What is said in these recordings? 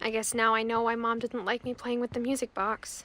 I guess now I know why Mom didn't like me playing with the music box.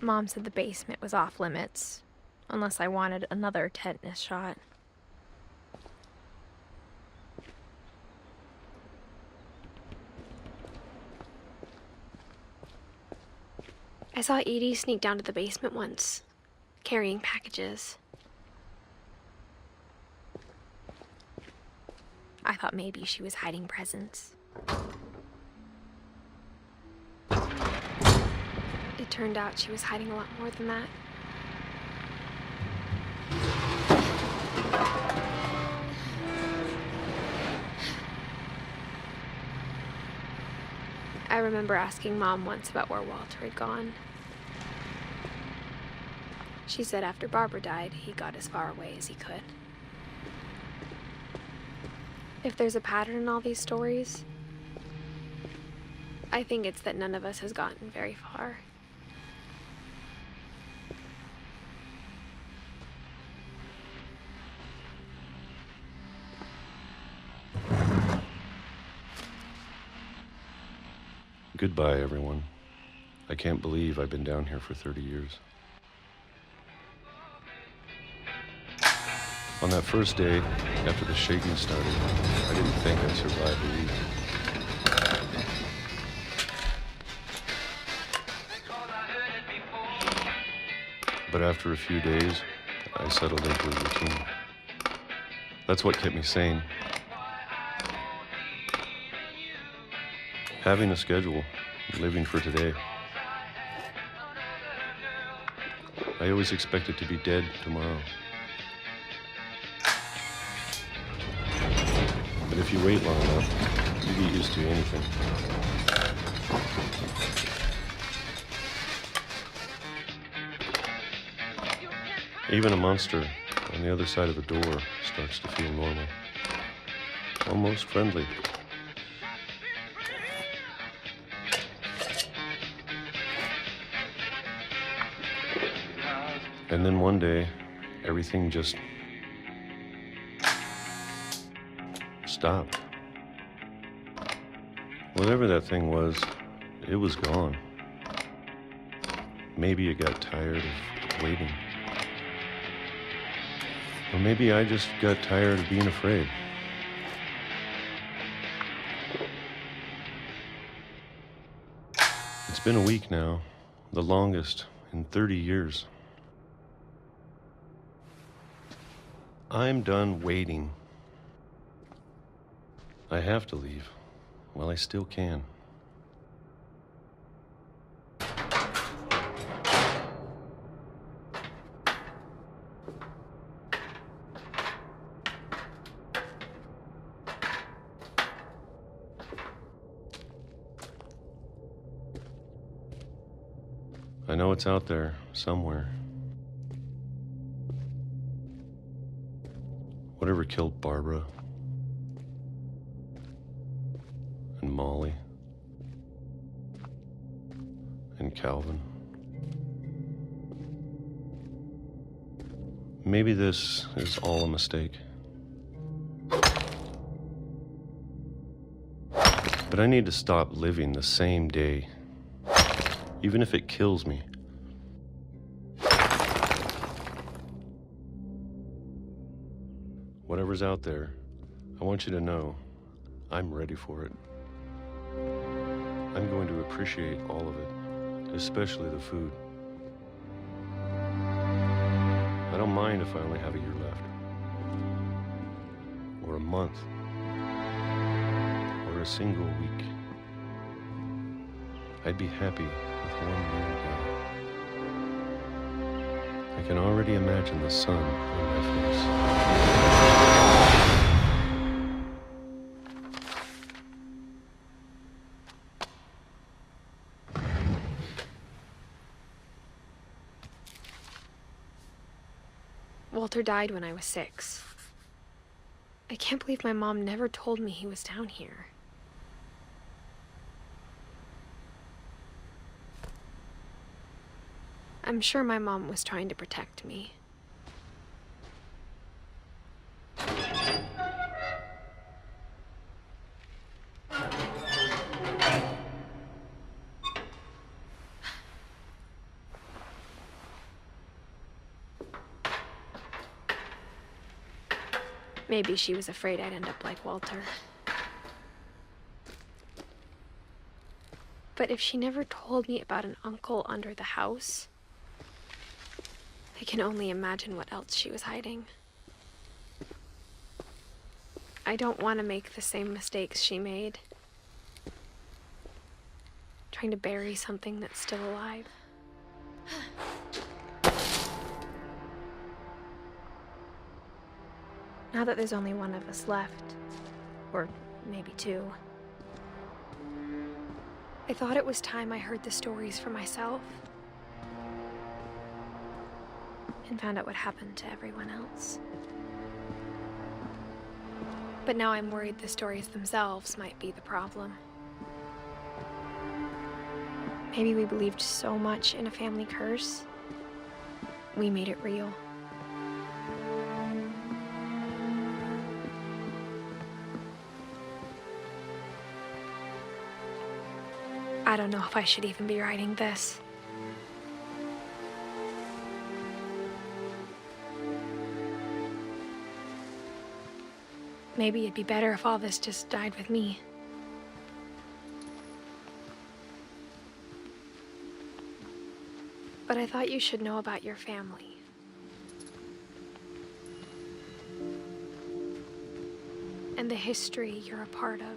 Mom said the basement was off limits, unless I wanted another tetanus shot. I saw Edie sneak down to the basement once, carrying packages. I thought maybe she was hiding presents. It turned out she was hiding a lot more than that. I remember asking Mom once about where Walter had gone. She said after Barbara died, he got as far away as he could. If there's a pattern in all these stories, I think it's that none of us has gotten very far. Goodbye, everyone. I can't believe I've been down here for 30 years. On that first day, after the shaking started, I didn't think I'd survive a week. But after a few days, I settled into a routine. That's what kept me sane. Having a schedule, living for today. I always expected to be dead tomorrow. But if you wait long enough, you get used to anything. Even a monster on the other side of the door starts to feel normal, almost friendly. And then one day, everything just stopped. Whatever that thing was, it was gone. Maybe it got tired of waiting. Or maybe I just got tired of being afraid. It's been a week now, the longest in 30 years. I'm done waiting. I have to leave while I still can. I know it's out there somewhere. Whatever killed Barbara and Molly and Calvin. Maybe this is all a mistake. But I need to stop living the same day, even if it kills me. Whatever's out there, I want you to know I'm ready for it. I'm going to appreciate all of it, especially the food. I don't mind if I only have a year left. Or a month. Or a single week. I'd be happy with 1 year ago. I can already imagine the sun on my face. Walter died when I was 6. I can't believe my mom never told me he was down here. I'm sure my mom was trying to protect me. Maybe she was afraid I'd end up like Walter. But if she never told me about an uncle under the house, I can only imagine what else she was hiding. I don't want to make the same mistakes she made. Trying to bury something that's still alive. Now that there's only one of us left, or maybe 2, I thought it was time I heard the stories for myself and found out what happened to everyone else. But now I'm worried the stories themselves might be the problem. Maybe we believed so much in a family curse, we made it real. I don't know if I should even be writing this. Maybe it'd be better if all this just died with me. But I thought you should know about your family. And the history you're a part of.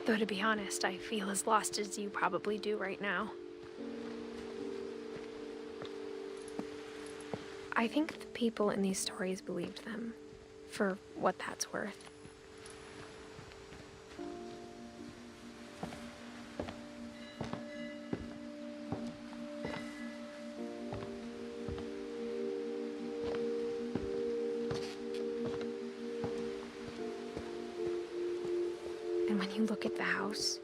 Though to be honest, I feel as lost as you probably do right now. I think the people in these stories believed them, for what that's worth. And when you look at the house,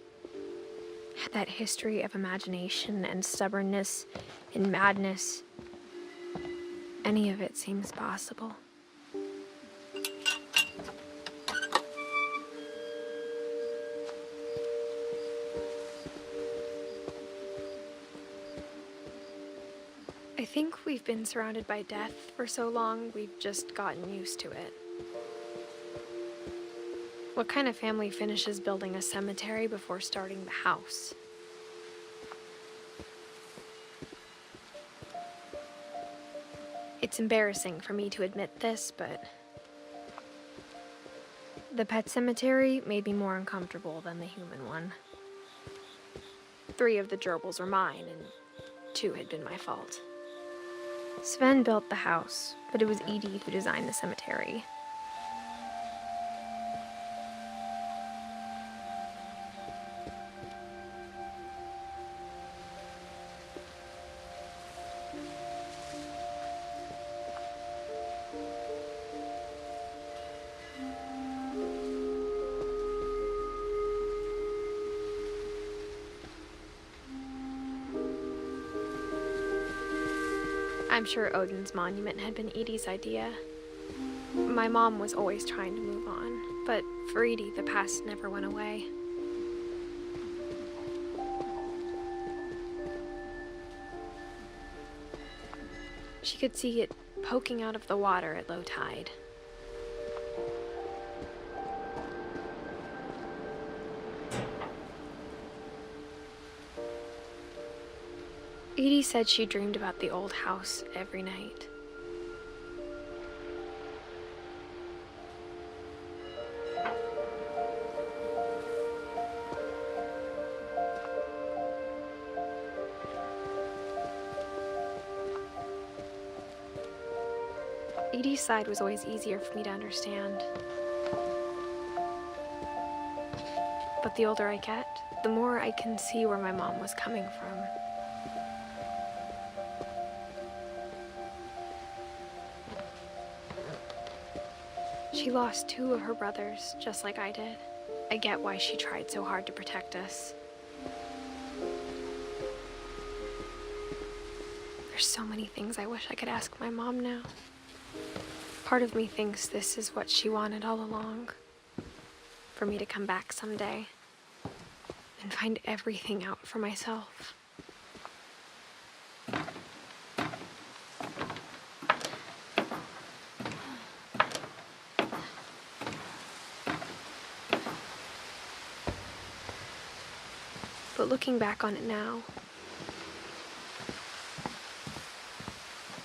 that history of imagination and stubbornness and madness, any of it seems possible. I think we've been surrounded by death for so long, we've just gotten used to it. What kind of family finishes building a cemetery before starting the house? It's embarrassing for me to admit this, but the pet cemetery made me more uncomfortable than the human one. 3 of the gerbils were mine, and 2 had been my fault. Sven built the house, but it was Edith who designed the cemetery. I'm sure Odin's monument had been Edie's idea. My mom was always trying to move on, but for Edie, the past never went away. She could see it poking out of the water at low tide. Edie said she dreamed about the old house every night. Edie's side was always easier for me to understand. But the older I get, the more I can see where my mom was coming from. She lost 2 of her brothers, just like I did. I get why she tried so hard to protect us. There's so many things I wish I could ask my mom now. Part of me thinks this is what she wanted all along. For me to come back someday and find everything out for myself. But looking back on it now,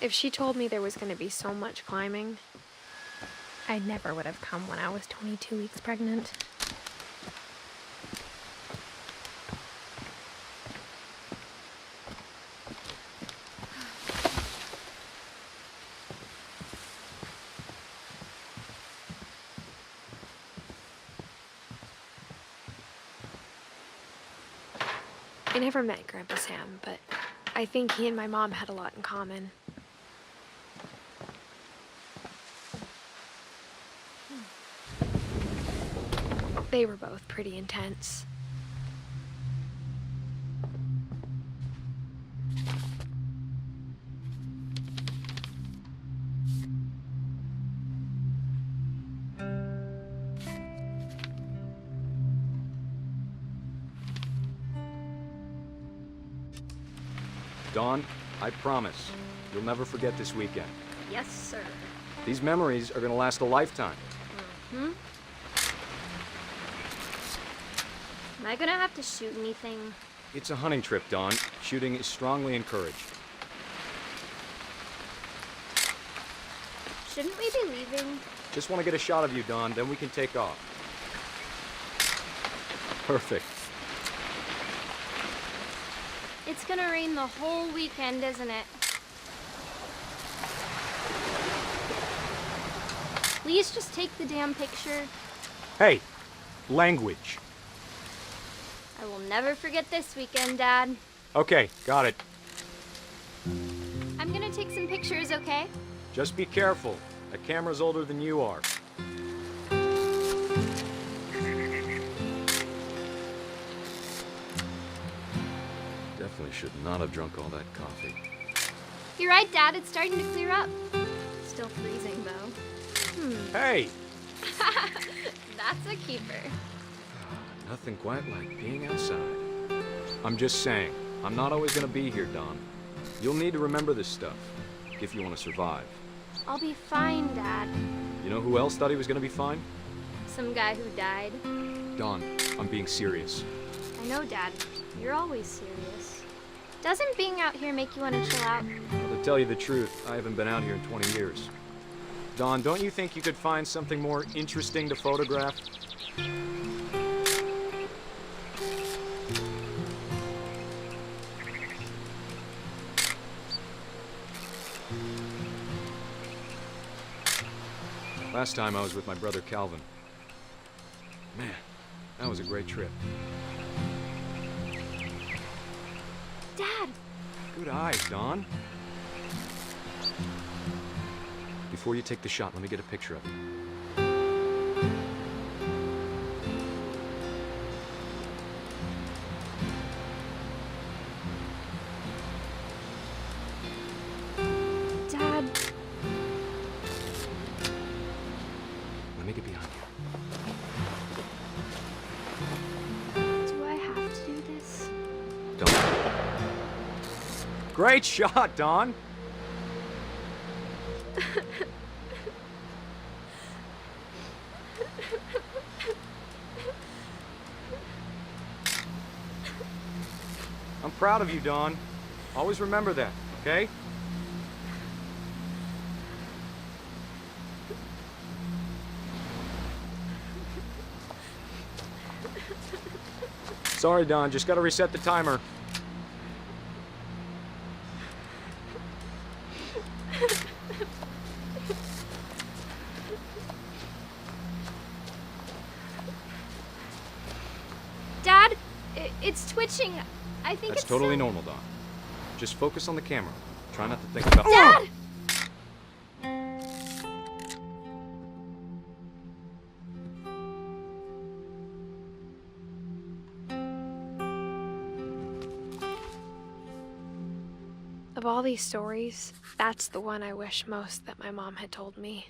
if she told me there was going to be so much climbing, I never would have come when I was 22 weeks pregnant. I never met Grandpa Sam, but I think he and my mom had a lot in common. They were both pretty intense. Dawn, I promise, you'll never forget this weekend. Yes, sir. These memories are gonna last a lifetime. Mm-hmm. Am I gonna have to shoot anything? It's a hunting trip, Dawn. Shooting is strongly encouraged. Shouldn't we be leaving? Just want to get a shot of you, Dawn, then we can take off. Perfect. It's gonna rain the whole weekend, isn't it? Please just take the damn picture. Hey, language. I will never forget this weekend, Dad. Okay, got it. I'm gonna take some pictures, okay? Just be careful. The camera's older than you are. Definitely should not have drunk all that coffee. You're right, Dad. It's starting to clear up. Still freezing, though. Hey! That's a keeper. Nothing quite like being outside. I'm just saying, I'm not always gonna be here, Dawn. You'll need to remember this stuff, if you want to survive. I'll be fine, Dad. You know who else thought he was gonna be fine? Some guy who died. Dawn, I'm being serious. I know, Dad. You're always serious. Doesn't being out here make you want to chill out? Well, to tell you the truth, I haven't been out here in 20 years. Dawn, don't you think you could find something more interesting to photograph? Last time I was with my brother Calvin. Man, that was a great trip. Dad! Good eyes, Dawn. Before you take the shot, let me get a picture of you. Dad! Let me get behind you. Do I have to do this? Don't. Great shot, Dawn. I'm proud of you, Dawn. Always remember that, okay? Sorry, Dawn, just gotta reset the timer. Dad, it's twitching. I think That's it's totally normal, Dawn. Just focus on the camera. Try not to think about— Dad! Of all these stories, that's the one I wish most that my mom had told me.